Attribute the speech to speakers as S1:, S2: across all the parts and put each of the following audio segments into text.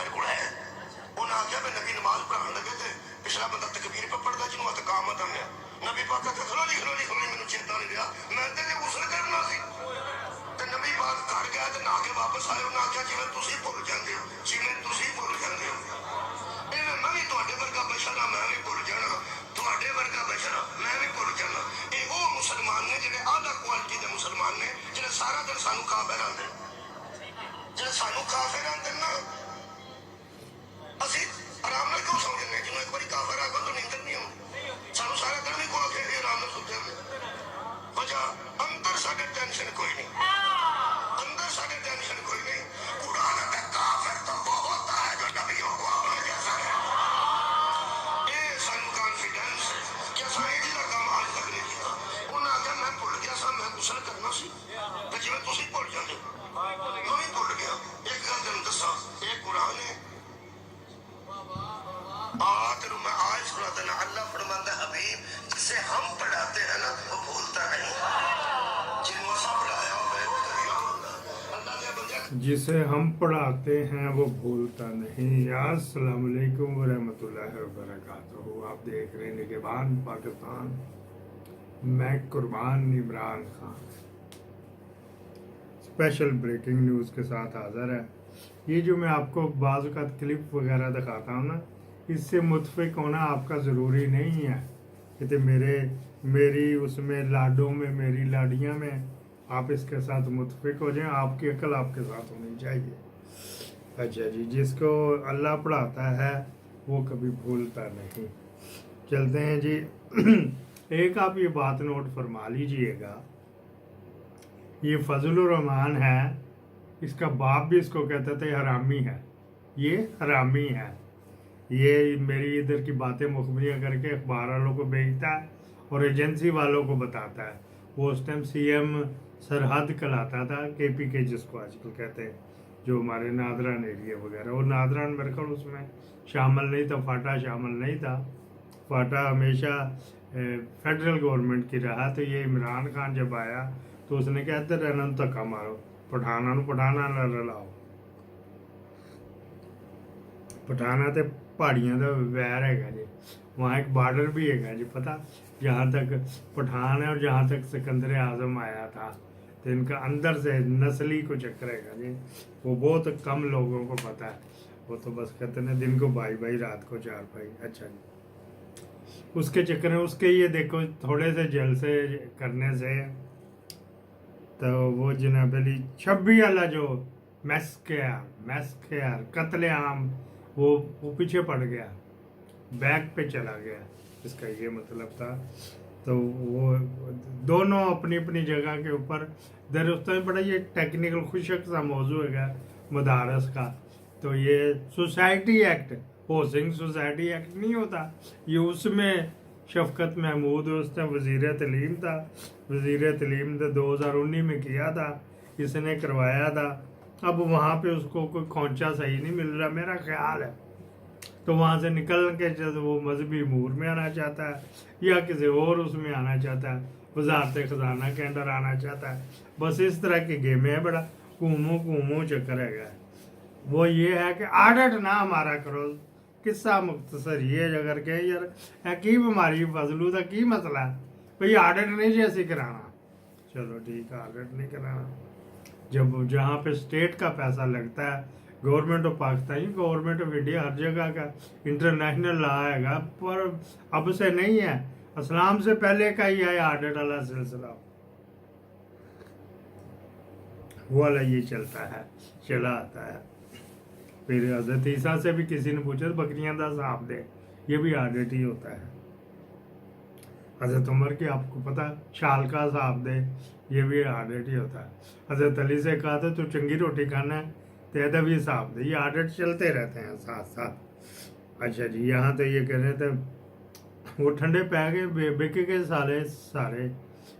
S1: मेरे को है। उन्हें आख्या मैं नबी नमाज पढ़ाने लगे थे पिछला बंदा तकबीर पे पढ़ता जिन्हों हथ कामत आया नबी पाक कहते खलोनी खलोनी खलोनी मैंने चिंता नहीं रहा मैं तेरे गुस्ल करना सी ते नबी पाक घर गया ते नहा के वापस आए उन्हें आख्या जिवें तुसीं भुल जांदे हो जिवें तुसीं भुल जांदे हो इवें मैं भी तुहाडे वर्गा बशर हां मैं भी भुल जाना तुहाडे वर्गा बशर हां मैं भी भुल जाना। ये वो मुसलमान ने जिहड़े आधा क्वालिटी दे मुसलमान ने जिहड़े सारा दिन सानू काफिर आंदे जिहड़े सानू काफिर आंदे ना ਅਸੀਂ ਆਰਾਮ ਨਾਲ ਕਿਉਂ ਸੌਂ ਜਾਂਦੇ ਜਦੋਂ ਇੱਕ ਵਾਰੀ ਕਾਫਰ ਆ ਗਿਆ ਤਾਂ ਨੀਂਦਰ ਨਹੀਂ ਆਉਂਦੀ ਸਾਨੂੰ ਸਾਰਾ ਦਿਨ ਵੀ ਕੋਲ ਖੇਡੇ ਆਰਾਮ ਨਾਲ ਸੁੱਤੇ ਹੁੰਦੇ ਵਜ੍ਹਾ ਅੰਦਰ ਸਾਡੇ ਟੈਨਸ਼ਨ ਕੋਈ ਨਹੀਂ ਅੰਦਰ ਸਾਡੇ ਟੈਨਸ਼ਨ ਕੋਈ ਨਹੀਂ ਕੁਰਾਨ ਦਾ ਕਾਫਰ ਤਾਂ ਬਹੁਤ ਹੈ ਜੋ ਨਬੀਓ ਕੋ ਆਪਣੇ ਜੈਸਾ ਹੈ ਇਹ ਸਾਨੂੰ ਕੌਨਫੀਡੈਂਸ ਕਿ ਅਸਾਂ ਇਹ ਜਿਹੜਾ ਕੰਮ ਅੱਜ ਤੱਕ ਨਹੀਂ ਕੀਤਾ ਉਹਨਾਂ ਆਖਿਆ ਮੈਂ ਭੁੱਲ ਗਿਆ ਸਾਂ ਮੈਂ ਗੁਸਲ ਕਰਨਾ ਸੀ ਤੇ ਜਿਵੇਂ ਤੁਸੀਂ ਭੁੱਲ ਜਾਂਦੇ ਮੈਂ ਵੀ ਭੁੱਲ ਗਿਆ। ਇੱਕ ਗੱਲ ਤੈਨੂੰ ਦੱਸਾਂ ਇਹ ਕੁਰਾਨ ਹੈ मैं आज सुनाता ना अल्लाह फरमाता हबीब जिसे हम पढ़ाते हैं ना वो भूलता नहीं जिन्होंने पढ़ाया
S2: जिसे हम पढ़ाते हैं वो भूलता नहीं। अस्सलाम वालेकुम वरहमतुल्लाहि वबरकातुहू। आप देख रहे हैं निगहबान पाकिस्तान, मैं कुर्बान Imran Khan special breaking news के साथ हाज़िर है। ये जो मैं आपको बाज़ का क्लिप वगैरह दिखाता हूँ ना, इससे मुतफिक होना आपका ज़रूरी नहीं है कि मेरी उसमें लाडों में मेरी लाड़ियाँ में आप इसके साथ मुतफिक हो जाएं। आपकी अकल आपके साथ होनी चाहिए। अच्छा जी, जिसको अल्लाह पढ़ाता है वो कभी भूलता नहीं। चलते हैं जी। एक आप ये बात नोट फरमा लीजिएगा, ये फजलुर रहमान है, इसका बाप भी इसको कहते थे हरामी है, ये हरामी है। ये मेरी इधर की बातें मुखबरियाँ करके अखबार वालों को भेजता है और एजेंसी वालों को बताता है। वो उस टाइम सीएम सरहद कहलाता था, KPK जिसको आजकल कहते हैं, जो हमारे नादरान एरिया वगैरह। वो नादरान मेरे ख्याल उसमें शामिल नहीं था, फाटा शामिल नहीं था। फाटा हमेशा फेडरल गवर्नमेंट की रहा। तो ये इमरान खान जब आया तो उसने कहा इधर रहना धक्का मारो, पठाना न रलाओ। पठाना तो पहाड़ियाँ का वैर है जी, वहाँ एक बार्डर भी है जी, पता जहाँ तक पठान है और जहाँ तक सिकंदर आज़म आया था। तो इनका अंदर से नस्ली को चक्कर है जी, वो बहुत कम लोगों को पता है। वो तो बस कहते हैं दिन को भाई भाई रात को चार भाई। अच्छा जी, उसके चक्कर में उसके ये देखो थोड़े से जलसे करने से तो वो जनाब अली 26 वाला जो मैस्केयर कत्लेआम वो पीछे पड़ गया, बैक पे चला गया, इसका ये मतलब था। तो वो दोनों अपनी अपनी जगह के ऊपर दरअसल बड़ा ये टेक्निकल खुशक सा मौजू है मदारस का। तो ये society act, housing society act नहीं होता, ये उसमें शफकत महमूद उस टाइम वज़ीर तलीम था। वज़ीर तलीम ने 2019 में किया था, इसने करवाया था। अब वहाँ पे उसको कोई खोंचा सही नहीं मिल रहा मेरा ख्याल है, तो वहाँ से निकल के जब वो मजहबी अमूर में आना चाहता है या किसी और उसमें आना चाहता है, वजारत ख़जाना के अंदर आना चाहता है। बस इस तरह की गेम है, बड़ा घूमो चक्कर है। वो ये है कि आडट ना हमारा करो। किस्सा मुख्तसर ये अगर के यार की बीमारी फजलू का की मसला है भाई, आडट नहीं जैसे कराना, चलो ठीक है आडट नहीं कराना। जब जहाँ पे स्टेट का पैसा लगता है, government of Pakistan, government of India हर जगह का इंटरनेशनल लॉ है, पर अब से नहीं है, इस्लाम से पहले का ही है आडट वाला सिलसिला। वो वाला ये चलता है, चला आता है। फिर हज़रत ईसा से भी किसी ने पूछा बकरियां दा साफ दे, ये भी आडट ही होता है। हज़रत उमर की आपको पता शाल का साफ दे, ये भी आडट ही होता है। हज़रत अली से कहा था तू चंगी रोटी खाना है तो यदा भी साफ दे, ये आडट चलते रहते हैं साथ साथ। अच्छा जी, यहाँ तो ये कह रहे थे वो ठंडे पै गए बेके के सारे।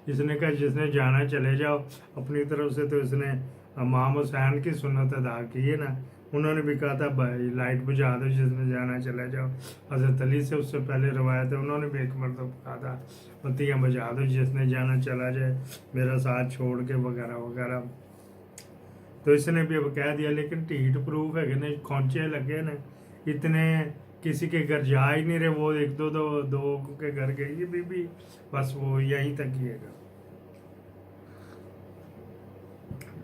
S2: इसने कहा जिसने जाना चले जाओ अपनी तरफ से। तो इसने इमाम हुसैन की सुन्नत अदा की है ना, उन्होंने भी कहा था भाई लाइट बुझा दो जिसने जाना चले जाओ। हज़रत अली से उससे पहले रवायत है, उन्होंने भी एक मरतब कहा था बत्तियाँ बुझा दो जिसने जाना चला जाए, मेरा साथ छोड़ के वगैरह वगैरह। तो इसने भी अब कह दिया, लेकिन ढीठ प्रूफ है कि नहीं, खोंचे लगे ने इतने, किसी के घर जा ही नहीं रहे, वो एक दो के घर गई है बीबी, बस वो यहीं तक ही है।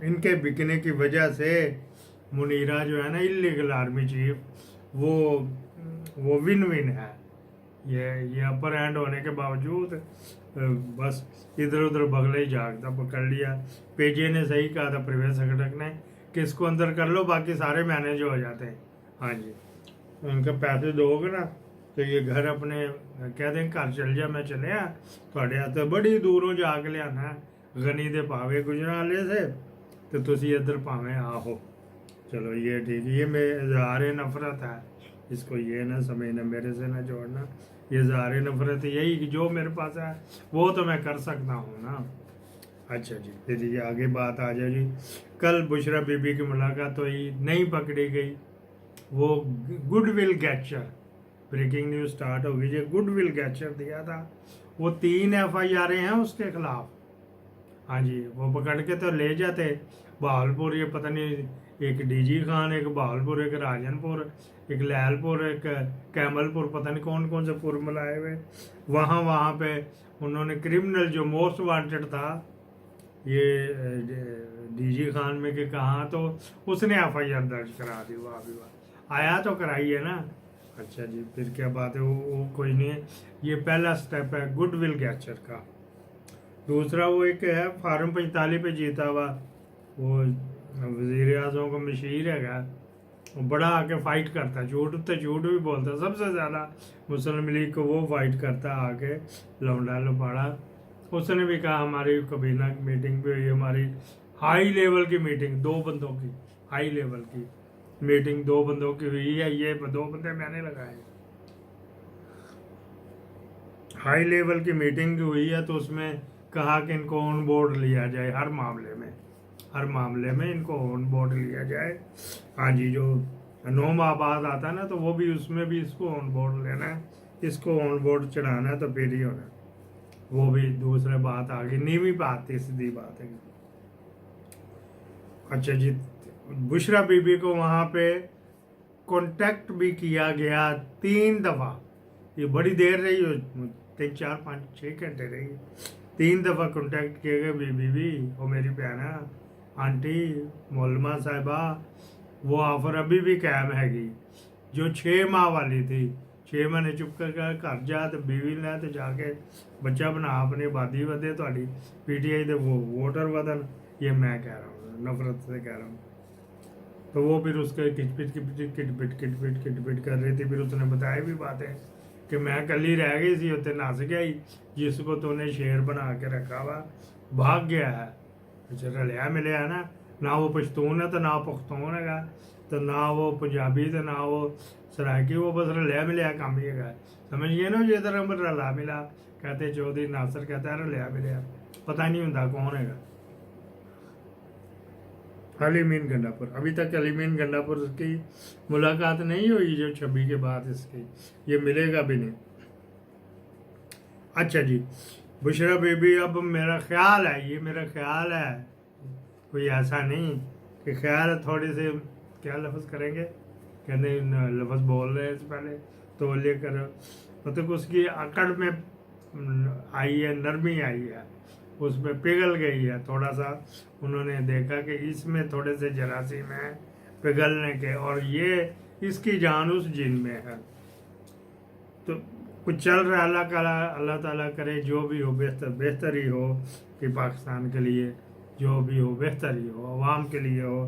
S2: इनके बिकने की वजह से मुनीरा जो है ना इलीगल आर्मी चीफ, वो विन विन है। ये अपर हैंड होने के बावजूद बस इधर उधर बगले ही झाँकता पकड़ लिया। पेजे ने सही कहा था, प्रवेश खटक ने, कि इसको अंदर कर लो, बाकी सारे मैनेज हो जाते हैं। हाँ जी, उनके पैसे दोगे ना तो ये घर अपने कह दें घर चल जा, मैं चले थोड़े हाथ बड़ी दूरों जाके लिया गनी दे पावे गुजराले से, तो तुसी इधर पावे आहो। चलो ये ठीक है, ये मेरे इजहार नफरत है, इसको ये ना समझना, मेरे से ना जोड़ना। ये इजहार नफरत यही कि जो मेरे पास है वो तो मैं कर सकता हूँ ना। अच्छा जी, फिर ये आगे बात आ जाए जी। कल बुशरा बीबी की मुलाकात हुई, नहीं पकड़ी गई, वो गुडविल गैचर, ब्रेकिंग न्यूज स्टार्ट हो गई जी, गुडविल गैचर दिया था, वो 3 FIR हैं उसके खिलाफ। हाँ जी, वो पकड़ के तो ले जाते बहावलपुर, ये पता नहीं एक DG खान, एक बहावलपुर, एक राजनपुर, एक लैलपुर, एक कैमलपुर, पता नहीं कौन कौन से पुर मिलाए हुए, वहाँ पे उन्होंने क्रिमिनल जो मोस्ट वांटेड था ये DG खान में के कहा, तो उसने FIR दर्ज करा दी। वाह भी वाह, आया तो कराई है ना। अच्छा जी, फिर क्या बात है, वो कोई नहीं है, ये पहला स्टेप है गुडविल गैचर का। दूसरा वो एक है फार्म 45 पे जीता हुआ, वो वजीर आजम का मशीर है, वो बड़ा आके फाइट करता है, झूठ तो झूठ भी बोलता है, सबसे ज़्यादा मुस्लिम लीग को वो फाइट करता है आके, लौंडा लपाड़ा। उसने भी कहा हमारी कबीना की मीटिंग भी हुई, हमारी हाई लेवल की मीटिंग, 2 बंदों की हाई लेवल की मीटिंग 2 बंदों की हुई है, ये 2 बंदे मैंने लगाए। हाई लेवल की मीटिंग हुई है तो उसमें कहा कि इनको ऑन बोर्ड लिया जाए, हर मामले में इनको ऑन बोर्ड लिया जाए। हाँ जी, जो नोम आबाद आता है ना, तो वो भी उसमें भी इसको ऑन बोर्ड लेना है, इसको ऑन बोर्ड चढ़ाना है, तो फिर ही होना। वो भी दूसरे बात आ गई, नीवी बात थी, सीधी बात है। अच्छा जी, बुशरा बीबी को वहाँ पे कांटेक्ट भी किया गया 3 दफ़ा, ये बड़ी देर रही हो, 3 4 5 6 घंटे रही, 3 दफ़ा कांटेक्ट किए गए बीबी, वो मेरी बहना आंटी मोलमा साहिबा, वो ऑफर अभी भी कायम हैगी, जो 6 माह वाली थी, 6 महीने चुप कर घर जा तो बीवी ने तो जाके बच्चा बना, अपनी आबादी वधे, थोड़ी PTI दे वो वोटर वधन, ये मैं कह रहा हूँ, नफरत से कह रहा हूँ। तो वो फिर उसके किटपिट कर रही थी, फिर उसने बताया भी बातें कि मैं कल ही रह गई सी, उत्ते नस गया ही, जिसको तूने शेर बना के रखा हुआ भाग गया है, रलिया मिलिया ना वो पश्तून है तो ना पुख्तून है, तो ना वो पंजाबी तो ना वो सराइकी, वो बस रलिया मिलिया काम ही है, समझ गए ना। जिधर रला मिला कहते, चौधरी नासर कहता है रलिया मिलिया, पता नहीं होता कौन है। अलीमीन गंडापुर, अभी तक अलीमीन गंडापुर की मुलाकात नहीं हुई, जो 26 के बाद इसकी ये मिलेगा भी नहीं। अच्छा जी, बुशरा बीबी, अब मेरा ख्याल है, ये मेरा ख्याल है, कोई ऐसा नहीं कि ख्याल है, थोड़ी से क्या लफ्ज़ करेंगे, कहते लफ्ज़ बोल रहे हैं इससे पहले, तो लेकर मतलब उसकी अकड़ में आई है, नरमी आई है, उसमें पिघल गई है थोड़ा सा। उन्होंने देखा कि इसमें थोड़े से जरासीम है पिघलने के, और ये इसकी जान उस जिन में है, तो कुछ चल रहा है। अल्लाह ताला करे जो भी हो बेहतर ही हो, कि पाकिस्तान के लिए जो भी हो बेहतर ही हो, अवाम के लिए हो,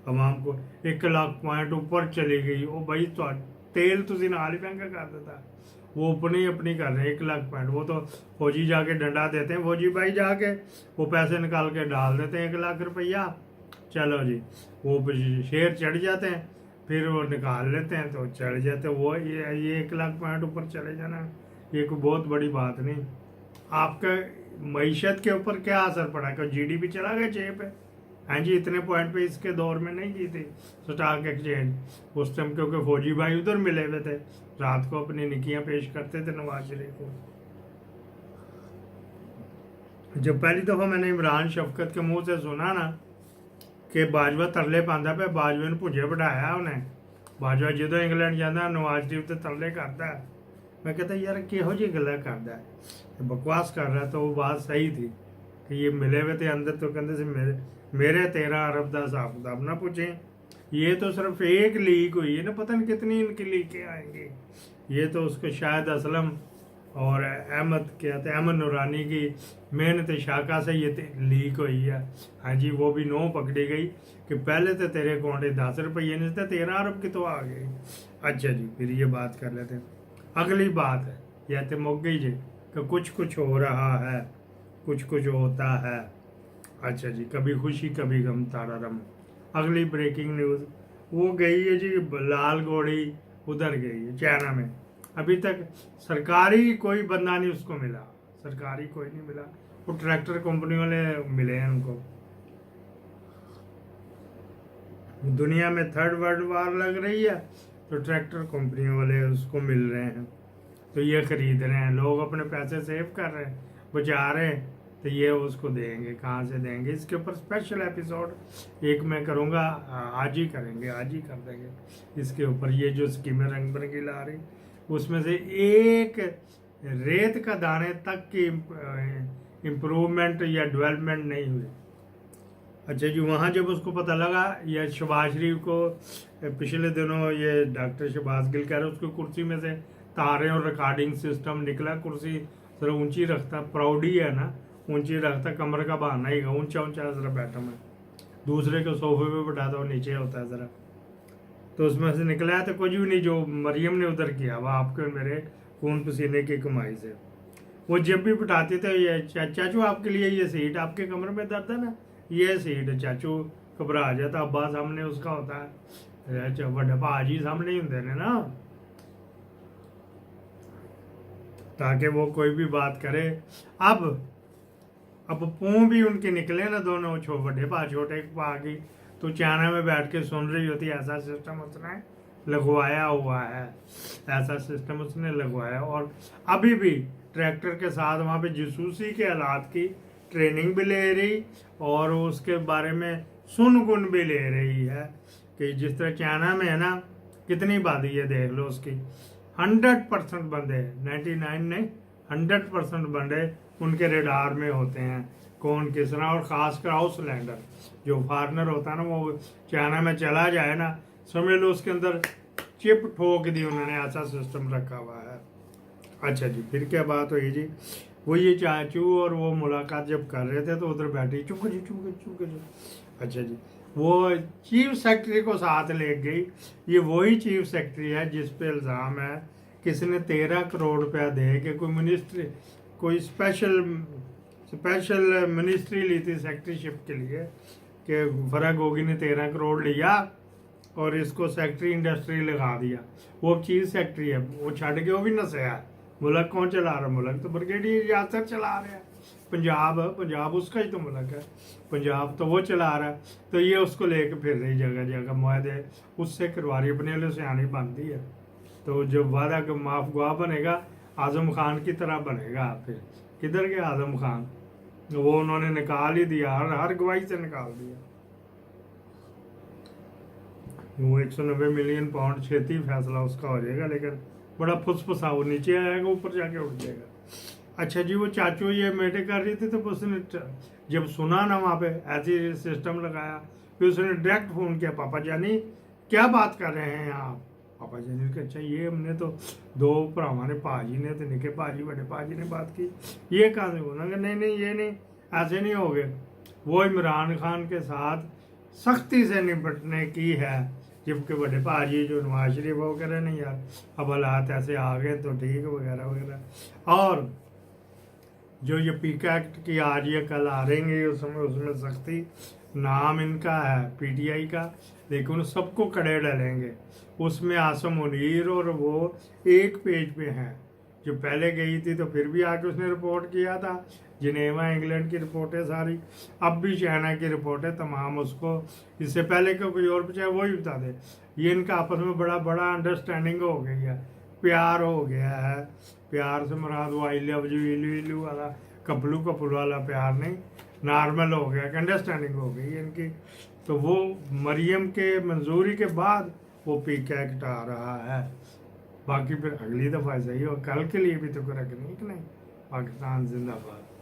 S2: अवाम को 1 लाख पॉइंट ऊपर चली गई, वो भाई तो तेल तो नाल ही महंगा कर देता, वो अपनी कर रहे हैं 1 लाख पॉइंट, वो तो फौजी जाके डंडा देते हैं, फौजी भाई जाके वो पैसे निकाल के डाल देते हैं 1 लाख रुपया, चलो जी, वो शेयर चढ़ जाते हैं, फिर वो निकाल लेते हैं तो चढ़ जाते हैं, वो ये 1 लाख पॉइंट ऊपर चले जाना, ये कोई बहुत बड़ी बात नहीं। आपका मईशत के ऊपर क्या असर पड़ा, कि GDP चला गया 6 पे, हाँ जी, इतने पॉइंट पे इसके दौर में नहीं की थी स्टॉक एक्सचेंज उस टाइम, क्योंकि फौजी भाई उधर मिले हुए थे, रात को अपनी निकियां पेश करते थे नवाज शरीफ को। जब पहली दफ़ा मैंने इमरान शफकत के मुंह से सुना ना कि बाजवा तरले पांदा पे बाजवे ने भुजे बढ़ाया उन्हें बाजवा जो इंग्लैंड जाता नवाज शरीफ तो तरले करता है। मैं कहता यार किहो जी गल्लां करदा है बकवास कर रहा। तो वो बात सही थी कि ये मिले हुए थे अंदर तो कहते से मेरे 13 अरब का हिसाब किताब ना पूछें। ये तो सिर्फ एक लीक हुई है ना, पता नहीं कितनी इनकी लीकें आएंगी। ये तो उसको शायद असलम और अहमद कहते हैं अहमद नूरानी की मेहनत शाखा से ये लीक हुई है। हाँ जी, वो भी 9 पकड़ी गई कि पहले तो तेरे अकाउंट 10 रुपये नहीं थे, 13 अरब की तो आ गई। अच्छा जी, फिर ये बात कर लेते हैं। अगली बात है यह तो मुक गई जी कि कुछ कुछ हो रहा है, कुछ कुछ होता है। अच्छा जी, कभी खुशी कभी गम तारारम। अगली ब्रेकिंग न्यूज़ वो गई है जी लाल घोड़ी उधर गई है चाइना में। अभी तक सरकारी कोई बंदा नहीं उसको मिला, सरकारी कोई नहीं मिला। वो ट्रैक्टर कंपनी वाले मिले हैं उनको। दुनिया में 3rd वर्ल्ड वार लग रही है तो ट्रैक्टर कंपनी वाले उसको मिल रहे हैं, तो ये खरीद रहे हैं। लोग अपने पैसे सेव कर रहे हैं, बचा रहे हैं, तो ये उसको देंगे। कहाँ से देंगे? इसके ऊपर स्पेशल एपिसोड एक मैं करूँगा, आज ही करेंगे, आज ही कर देंगे इसके ऊपर। ये जो स्कीमें रंग बिरंगी ला रही उसमें से एक रेत का दाने तक की इम्प्रूवमेंट या डेवलपमेंट नहीं हुई। अच्छा जी, वहाँ जब उसको पता लगा ये शहबाज शरीफ को पिछले दिनों ये डॉक्टर शहबाज गिल कह रहे उसकी कुर्सी में से तारें और रिकॉर्डिंग सिस्टम निकला। कुर्सी जरा ऊंची रखता, प्राउडी है ना, ऊंची रखता, कमर का बहाना ही ऊंचा ऊंचा जरा बैठा मैं, दूसरे को सोफे पे बैठाता वो नीचे होता है जरा, तो उसमें से निकला है तो कुछ भी नहीं। जो मरियम ने उधर किया वह आपके मेरे खून पसीने की कमाई से। वो जब भी बिठाते थे ये चाचू आपके लिए ये सीट, आपके कमरे में दर्द है ना, ये सीट। चाचू घबरा जाता, अब्बा सामने उसका होता है, बड़े भाजी सामने ही होंगे ने ना, ताकि वो कोई भी बात करे। अब पूँ भी उनके निकले ना दोनों, बड़े पा छोटे पा की, तो चाइना में बैठ के सुन रही होती। ऐसा सिस्टम उसने लगवाया हुआ है, ऐसा सिस्टम उसने लगवाया। और अभी भी ट्रैक्टर के साथ वहाँ पे जासूसी के हालात की ट्रेनिंग भी ले रही और उसके बारे में सुन गुन भी ले रही है कि जिस तरह चाइना में है ना, कितनी आबादी है देख लो उसकी। 100% बंदे, 99 नहीं 100% बंदे उनके रेडार में होते हैं, कौन किस तरह। और ख़ासकर आउटलैंडर जो फॉरनर होता है ना, वो चाइना में चला जाए ना, समझ लो उसके अंदर चिप ठोक दी उन्होंने, ऐसा सिस्टम रखा हुआ है। अच्छा जी, फिर क्या बात हुई जी, वो ये चाचू और वो मुलाकात जब कर रहे थे तो उधर बैठी चुप कर। अच्छा जी, वो चीफ सेक्रेटरी को साथ ले गई। ये वही चीफ सेक्रेटरी है जिस पे इल्ज़ाम है किसी ने 13 करोड़ रुपया दे के कोई मिनिस्ट्री, कोई स्पेशल मिनिस्ट्री ली थी सेक्रेटरीशिप के लिए, कि फराग गोगी ने 13 करोड़ लिया और इसको सेक्रेटरी इंडस्ट्री लगा दिया। वो चीफ सेक्रेटरी है, वो छड़ के वो भी नशा। मुल्क कौन चला रहा? मुल्क तो ब्रिगेडियर यासर चला रहा है। पंजाब उसका ही तो मुल्क है, पंजाब तो वो चला रहा है। तो ये उसको लेके फिर रही जगह जगह, मुआहदे उससे करवा रही, अपने लिए सियानी बनती है। तो जब वादा का माफ गुआ बनेगा, आजम खान की तरह बनेगा। फिर किधर गया आजम खान? वो उन्होंने निकाल ही दिया, हर गवाही से निकाल दिया। वो 190 मिलियन पाउंड छेती फैसला उसका हो जाएगा, लेकिन बड़ा फुसफुसा, वो नीचे आएगा ऊपर जाके उठ जाएगा। अच्छा जी, वो चाचू ये मीटिंग कर रही थी तो उसने जब सुना ना वहाँ पे ऐसी सिस्टम लगाया, फिर उसने डायरेक्ट फ़ोन किया, पापा जानी क्या बात कर रहे हैं आप? पापा जानी कि अच्छा ये हमने तो 2 भरावां ने, भाजी ने तो निके भाजी बड़े भाजी ने बात की, ये कहाँ से बोला? नहीं ये नहीं, ऐसे नहीं हो गए। वो इमरान खान के साथ सख्ती से निपटने की है, जबकि बड़े भाजी जो नवाज शरीफ वो कह रहे नहीं यार अब हालात ऐसे आ गए तो ठीक वगैरह वगैरह। और जो ये पीका एक्ट की आज ये कल आ रहेंगे उसमें सख्ती, नाम इनका है पीटीआई का, लेकिन सबको कड़े डालेंगे। उसमें आसम मुनीर और वो एक पेज पे हैं। जो पहले गई थी तो फिर भी आके उसने रिपोर्ट किया था, जिनेवा इंग्लैंड की रिपोर्टें सारी, अब भी चाइना की रिपोर्टें तमाम उसको, इससे पहले को कोई और चाहे वही बता दे। ये इनका आपस में बड़ा अंडरस्टैंडिंग हो गई है, प्यार हो गया है। प्यार से मुराद वो आई लव यू इलू वाला कपलू वाला प्यार नहीं, नॉर्मल हो गया, अंडरस्टैंडिंग हो गई इनकी। तो वो मरियम के मंजूरी के बाद वो पीक एक्ट आ रहा है। बाकी फिर अगली दफ़ा सही हो, कल के लिए भी तो रखनी है कि नहीं। पाकिस्तान जिंदाबाद।